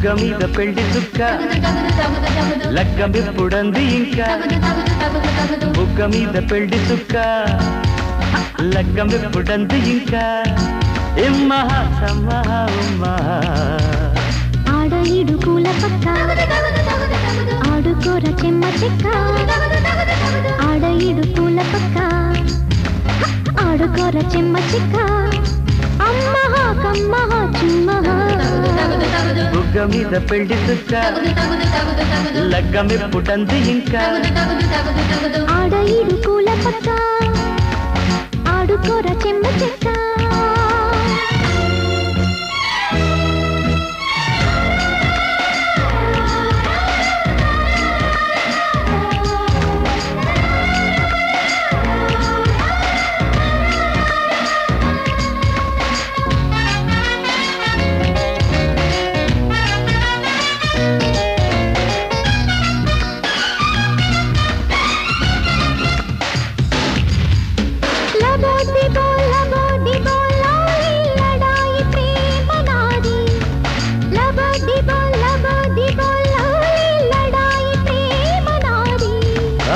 బుగ్గ మీద పెళ్లి చుక్క లగ్గమెప్పుడంది ఇంకా బుగ్గ మీద పెళ్లి చుక్క లగ్గమెప్పుడంది ఇంకా ఇమ్మహ సమ్మహ ఉమ్మహ ఆడ ఇడుకుల పక్క ఆడుకోర చెమ్మ చెక్క ఆడ ఇడుకుల పక్క ఆడుకోర చెమ్మ చెక్క అమ్మహ కమ్మహ చుమ్మహ బుగ్గ మీద పెళ్లి చుక్క లగ్గమెప్పుడంది ఇంకా ఆడ ఇడుకుల పక్క ఆడుకోర చెమ్మ చెక్క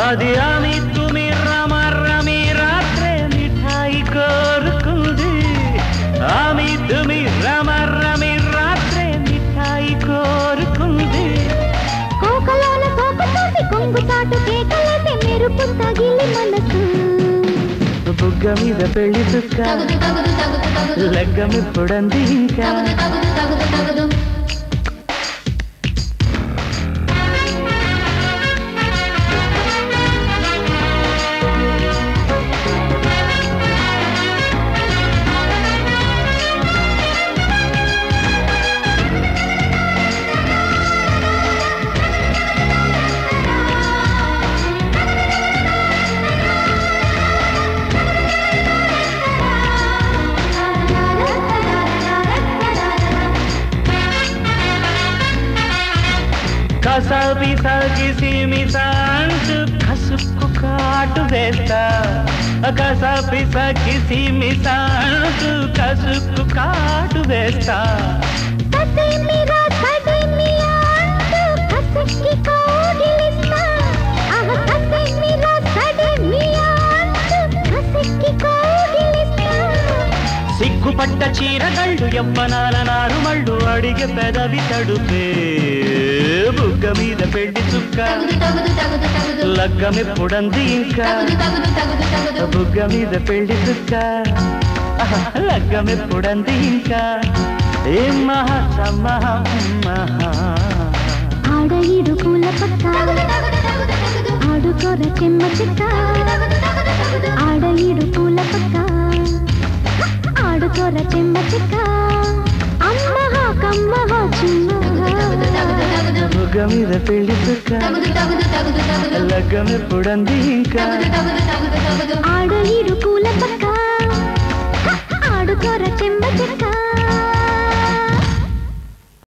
అది ఆమె తుమి రమ రమి రాత్రే మిఠాయి కోరుకుంది ఆమె తుమి రమ రమి రాత్రే మిఠాయి కోరుకుంది కోకలోన కోకతోటి కొంగు చాటు కేకలేసి మెరుపు తగిలి మనసు బుగ్గ మీద పెళ్లి చుక్క లగ్గమెప్పుడంది ఇంకా కసాబి సాగిసి మిసాంటు కసుక్కు కాటు వేస్తా కసాబి సాగిసి మిసాంటు కసుక్కు కాటు వేస్తా సిగ్గుపట్ట చీరగళ్ళు యవ్వనాల నారుమళ్ళు అడిగే పెదవి తడుపే బుగ్గ మీద పెళ్లి చుక్క లగ్గమెప్పుడంది ఇంకా బుగ్గ మీద పెళ్లి చుక్క లగ్గమెప్పుడంది ఇంకా ఏం మహా సమ్మహ ఆడ ఇడుకుల పక్క ఆడుకోర చెమ్మ చెక్క ఆడ ఇడుకుల పక్క ఆడుకోర చెమ్మ చెక్క అమ్మహ కమ్మహ చుమ్మహ బుగ్గ మీద పెళ్లి చుక్క లగ్గమెప్పుడంది ఇంకా ఆడ ఇడుకుల పక్క